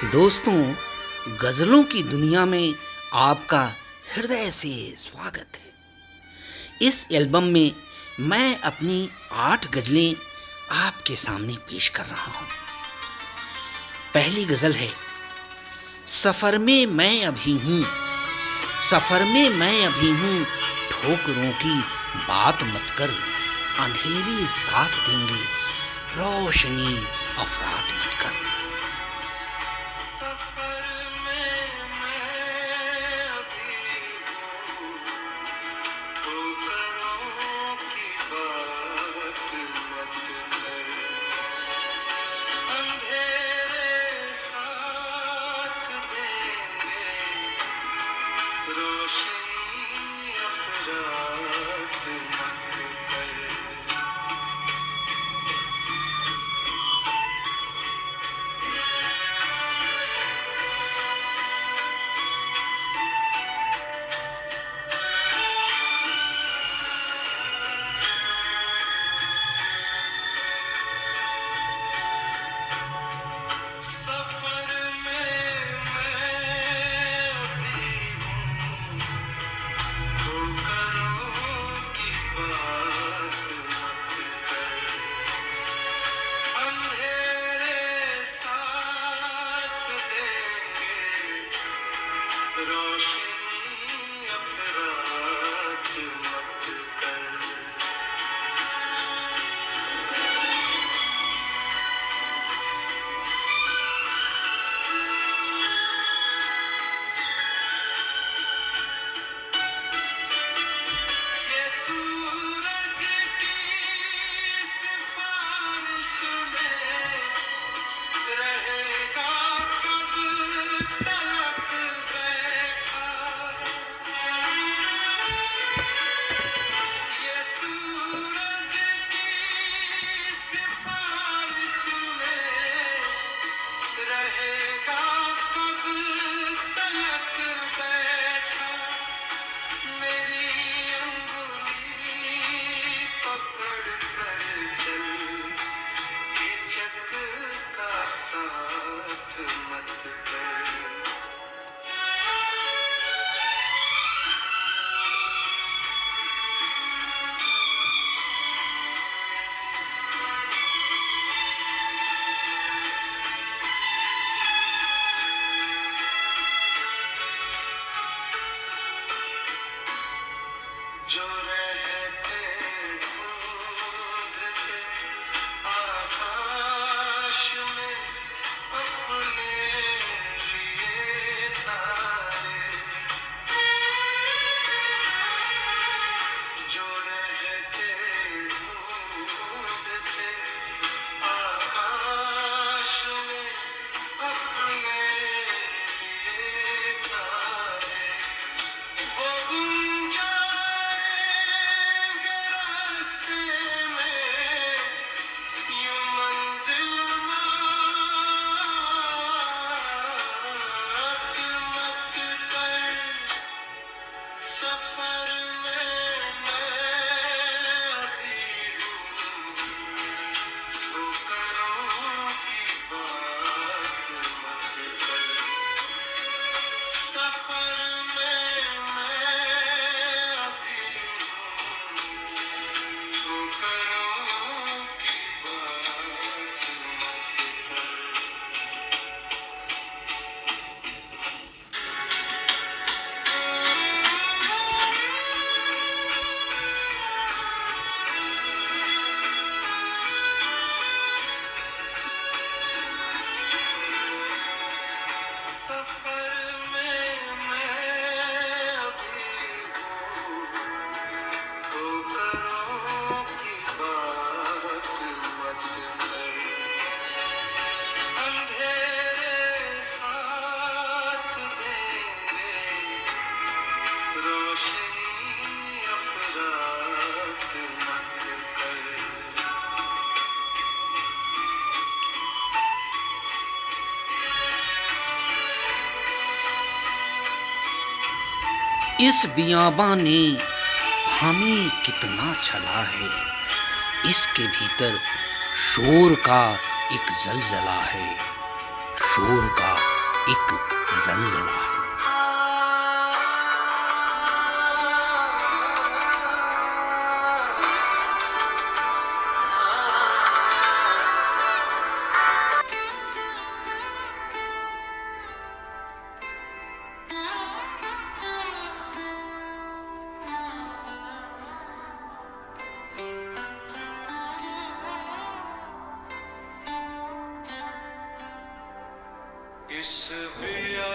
दोस्तों, गज़लों की दुनिया में आपका हृदय से स्वागत है। इस एल्बम में मैं अपनी 8 गज़लें आपके सामने पेश कर रहा हूँ। पहली गज़ल है, सफ़र में मैं अभी हूँ, सफ़र में मैं अभी हूँ, ठोकरों की बात मत कर, अंधेरे साथ देंगे, रोशनी अफरात मत कर। सफर में मैं अभी हूँ, ठोकरों की बात मत कर, अंधेरे साथ देंगे, रोशनी अफरात मत कर। सफर में मैं अभी हूँ, ठोकरों की बात मत कर, अंधेरे साथ देंगे, रोशनी अफरात मत कर। ये सूरज की सिफारिश में रहेगा कब तलक बैठा, ये सूरज की सिफारिश में रहेगा कब तलक बैठा, मेरी अंगुली पकड़ कर चल, हिचक का साथ मत कर। जो रहते ढूंढते आकाश में अपने लिए तारे, जो रहते ढूंढते आकाश में अपने लिए तारे, वो गुम जाएंगे रास्ते में, यूं मंजिल मात मत कर। सफर में मैं अभी हूँ, ठोकरों की बात मत कर। सफर में मैं अभी हूँ, ठोकरों की बात मत कर। सफर में मैं अभी हूँ, ठोकरों की बात मत कर, अंधेरे साथ देंगे, रोशनी अफरात मत कर। इस बियाबा ने हमें कितना छला है, इसके भीतर शोर का एक जलजला है, शोर का एक जलजला है। इस बिया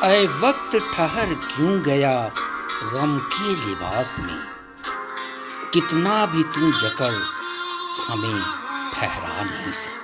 ऐ वक्त ठहर क्यों गया गम के लिबास में, कितना भी तू जकड़ हमें ठहरा नहीं सकता।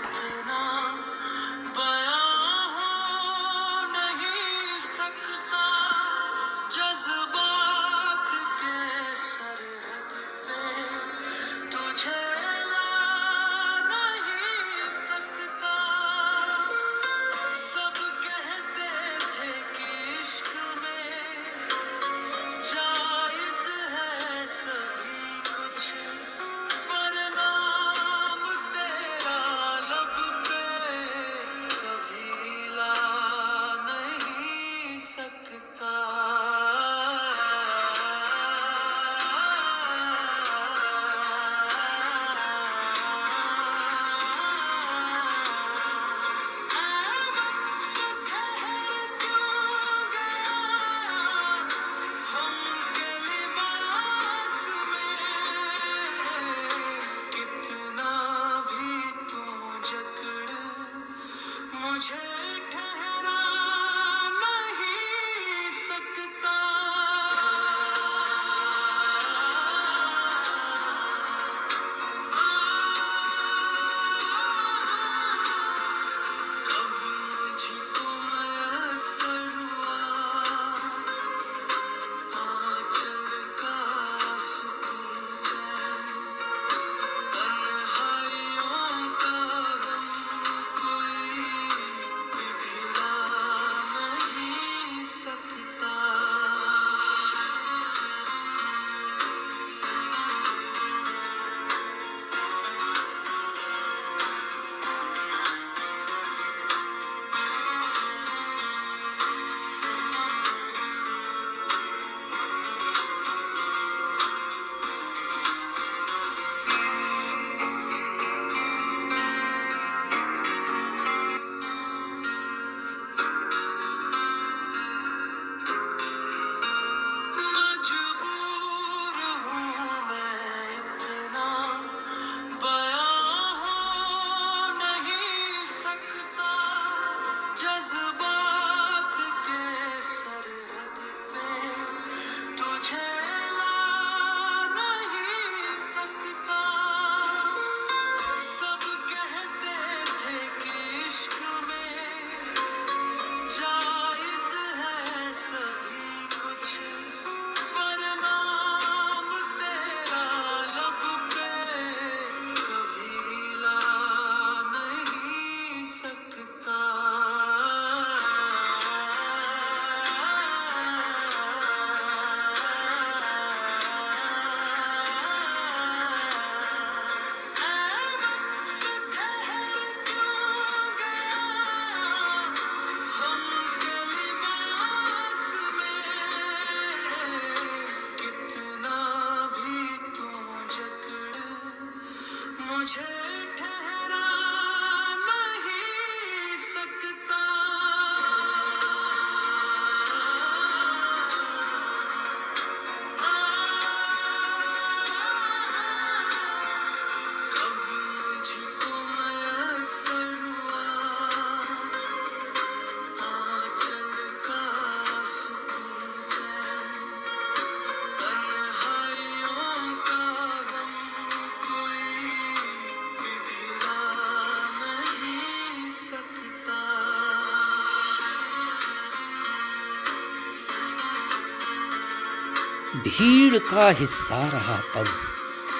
भीड़ का हिस्सा रहा तब,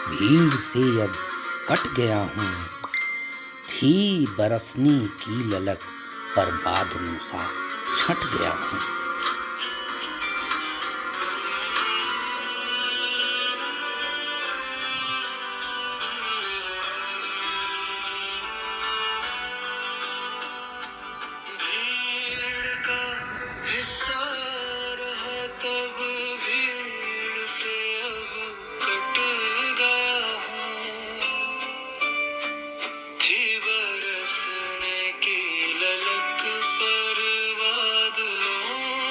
भीड़ से अब कट गया हूँ। थी बरसने की ललक पर बादलों सा छट गया हूँ। बरसने की ललक पर बादलों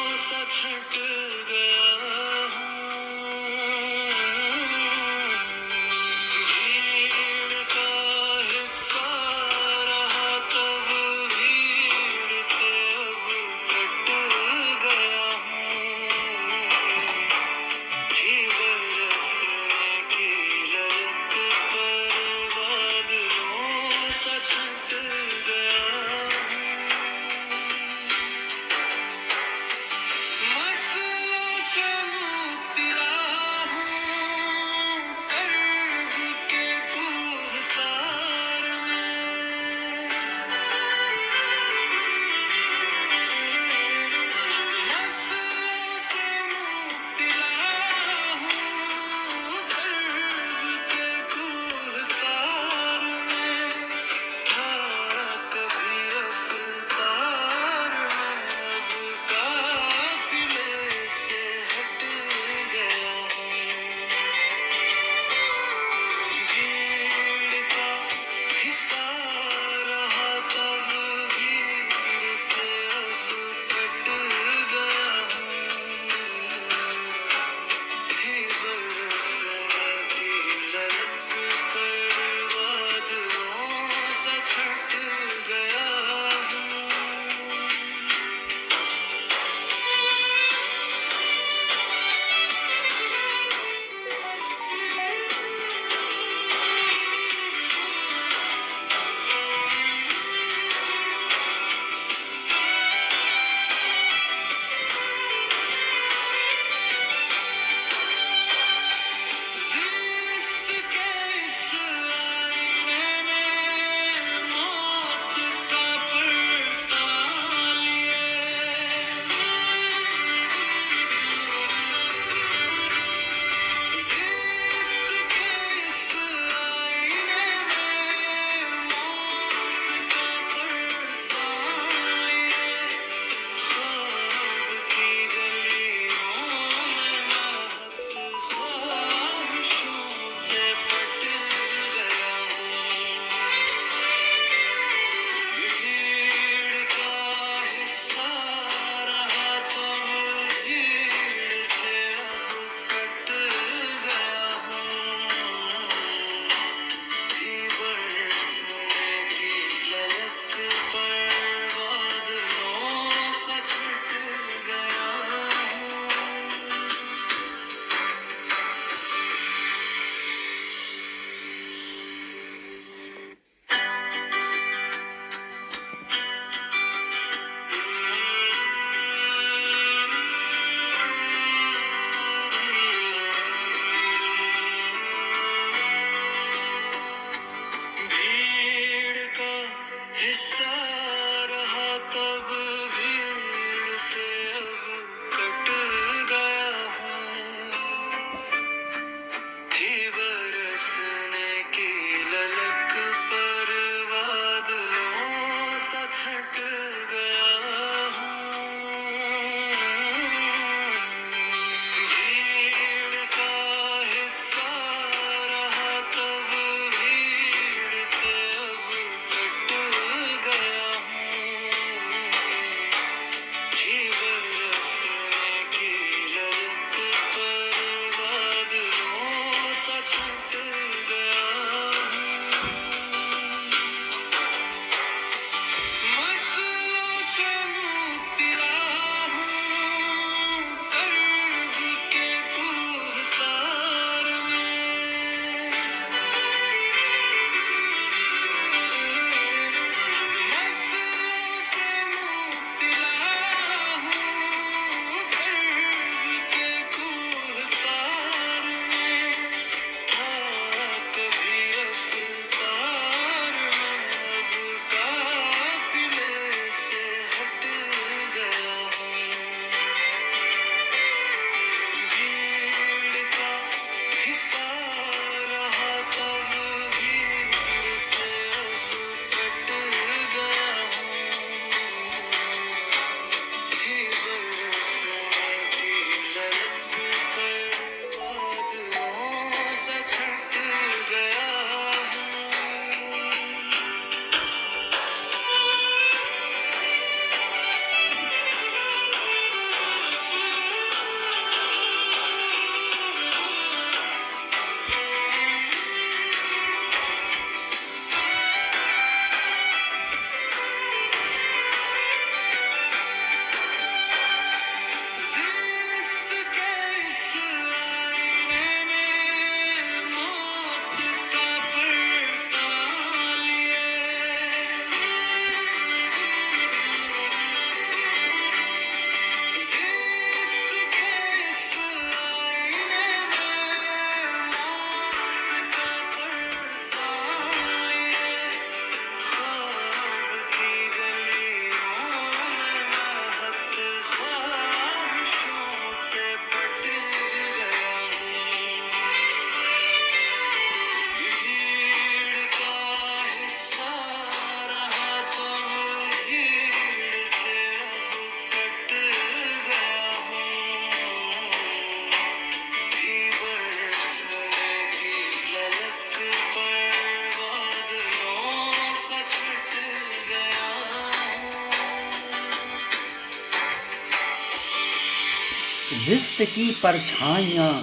जिस्त की परछाइयाँ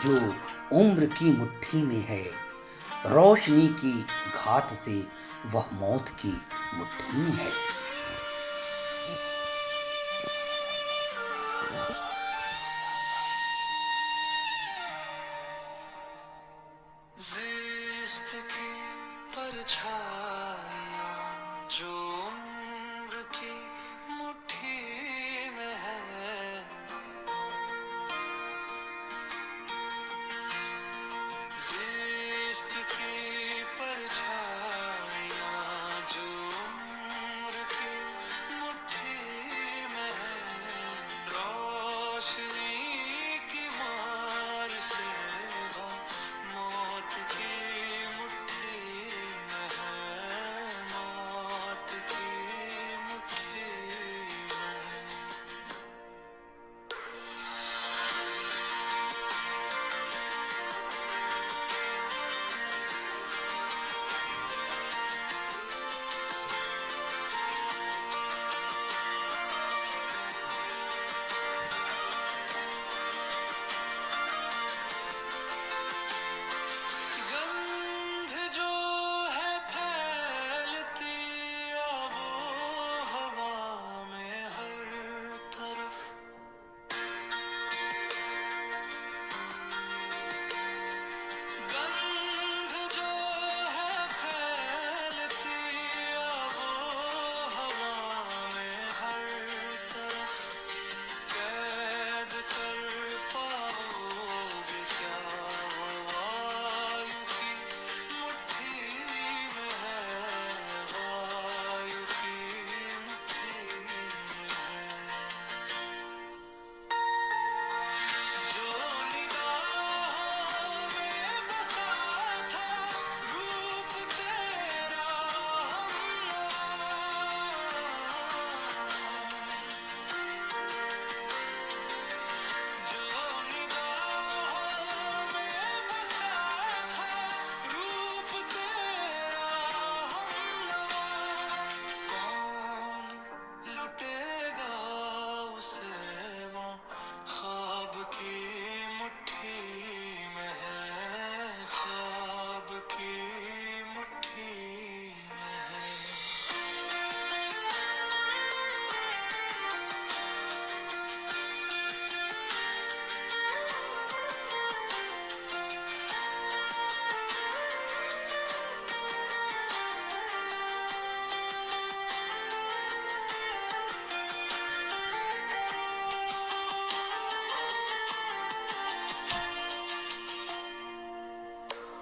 जो उम्र की मुट्ठी में है, रोशनी की घात से वह मौत की मुट्ठी में है। जिस्त की परछाइयाँ जो उम्र की मुट्ठी में है, जिस्त की परछाइयाँ जो उम्र की मुट्ठी में है, रोशनी की मार से वो मौत की मुट्ठी में है, मौत की मुट्ठी में है। गंध जो है फैलती आबो हवा में हर तरफ, गंध जो है फैलती आबो हवा में हर तरफ, कैद कर पाओगे क्या वो वायु की मुट्ठी में है, वायु की मुट्ठी में है। जो निगाहों में बसा था रूप तेरा जो निगाहों में बसा था रूप तेरा कौन लुटेगा उसे वो ख्वाब की मुट्ठी में है, ख्वाब की मुट्ठी में है।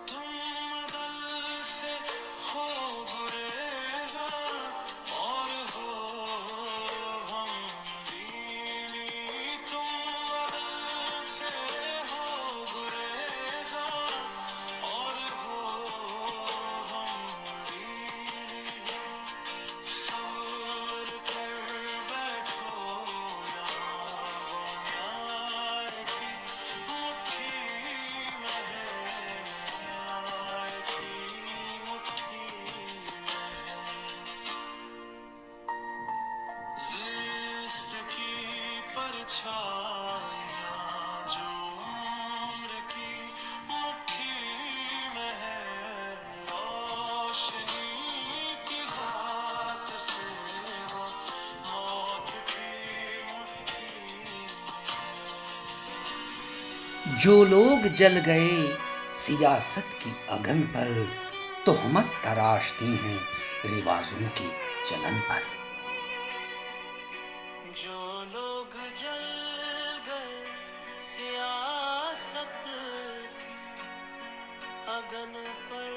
तुम अदल से हो गुरेज़ा और हो हम दीनी, तुम अदल से हो गुरेज़ा और हो हम दीनी, सब्र कर बैठो यहाँ न्याय की मुट्ठी में है, न्याय की मुट्ठी में है। जिस्त की परछाइयाँ जो उम्र की मुट्ठी में है, रोशनी की घात से वो मौत की मुट्ठी में है। जो लोग जल गए सियासत की अगन पर, तोहमत तराशती हैं रिवाजों के चलन पर। जो लोग जल गए सियासत की अगन पर,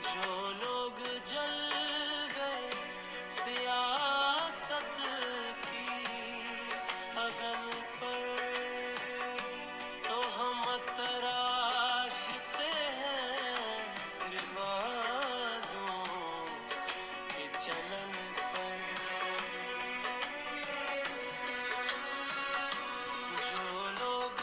जो लोग जल गए सियासत की अगन पर, तो हम तराशते हैं रिवाजों के चलन पर। जो लोग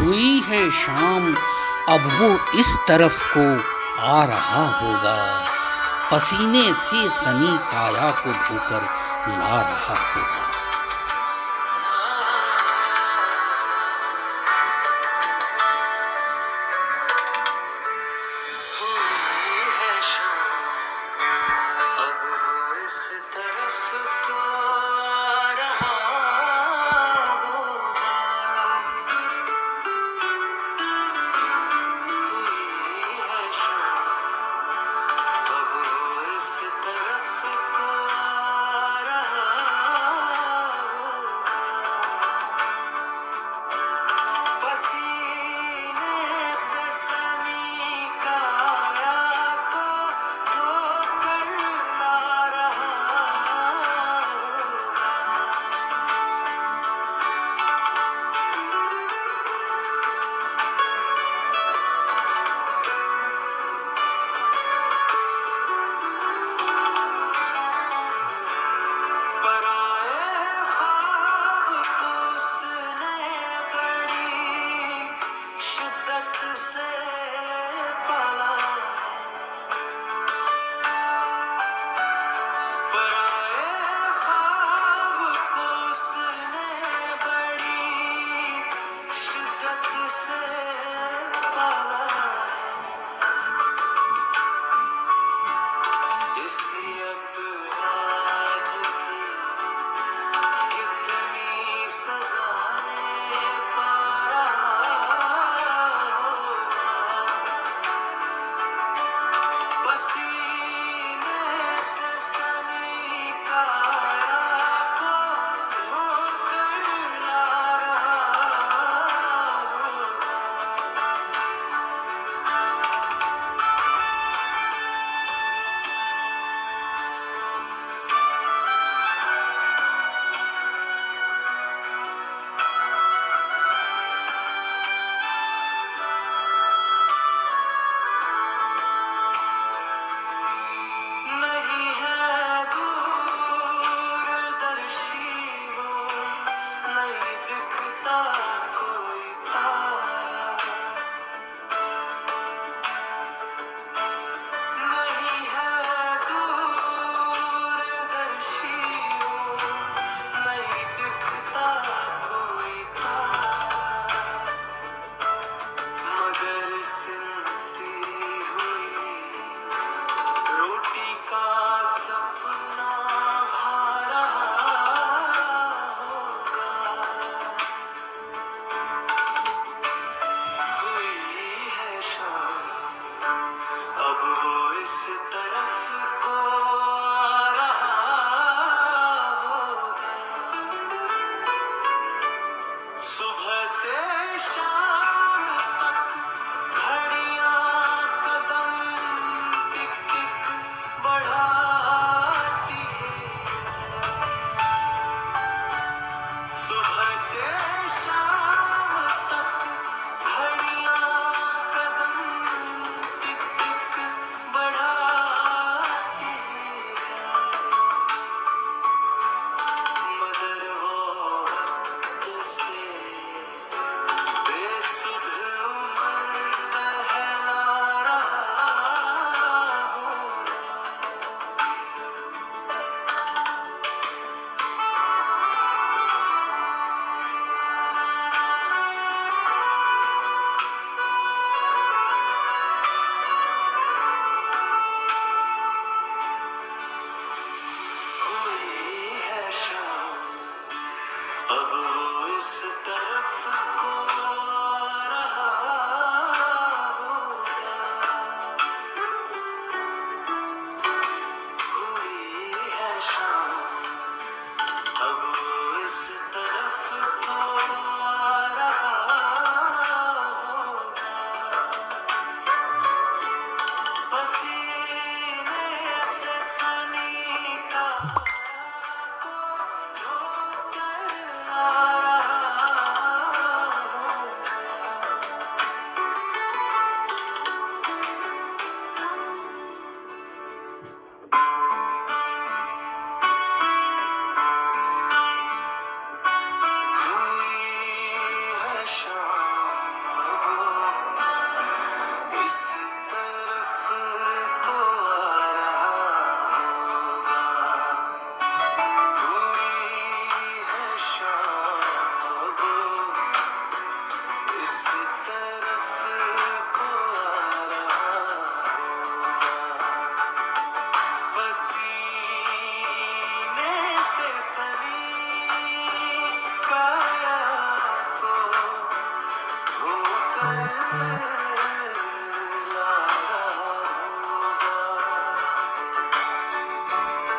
हुई है शाम, अब वो इस तरफ को आ रहा होगा, पसीने से सनी काया को धोकर ला रहा होगा। हुई है शाम, अब वो इस तरफ को आ रहा होगा। हुई है शाम, अब वो इस तरफ को आ रहा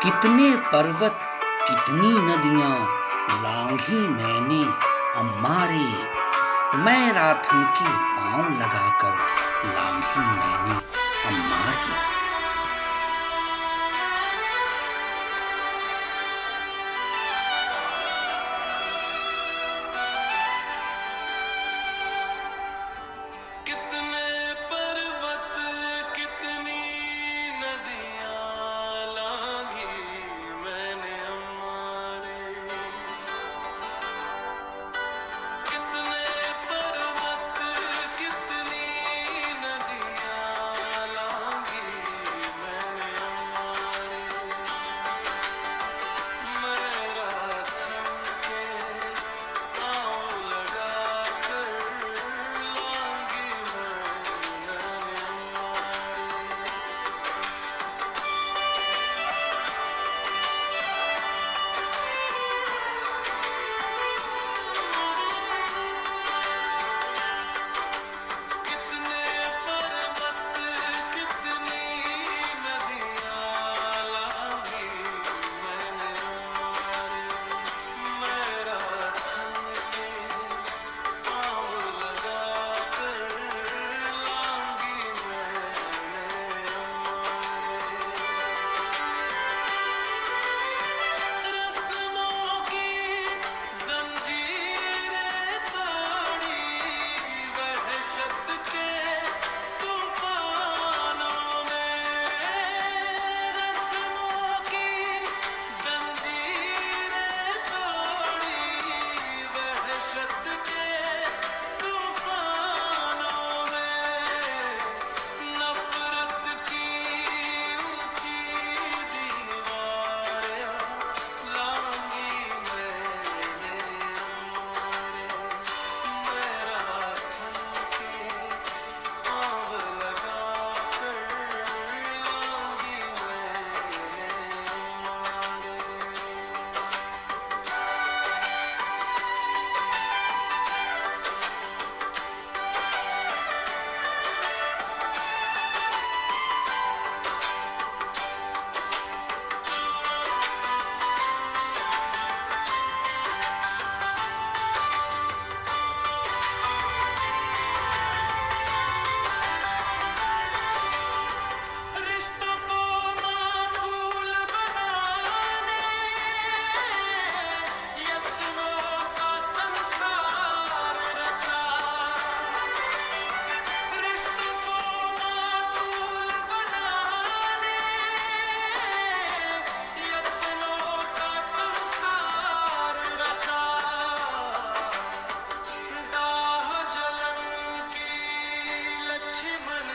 कितने पर्वत कितनी नदियां लांघी मैंने अम्मारे, मैं राथन के पांव लगाकर लांघी मैंने अम्मारे। कितने पर्वत कितनी नदियां लांघी मैंने हमारे, कितने पर्वत कितनी नदियां लांघी मैंने हमारे, मेरा थम के पाँव लगा कर लांघी मैंने हमारे। कितने पर्वत कितनी नदियां लांघी मैंने हमारे, मेरा थम के पाँव लगा कर लांघी मैंने हमारे। रस्मों की जंजीरें तोड़ी वहशत के तूफानों में, रस्मों की जंजीरें तोड़ी वहशत के तूफानों में, नफरत की ऊंची दीवारें लांघी मैंने हमारे, मेरा थम के पाँव लगा कर लांघी मैंने रिश्तों को माकूल बनाने यत्नों का संसार रचा, रिश्तों को माकूल बनाने यत्नों का संसार रचा, दाह जलन की लक्ष्मण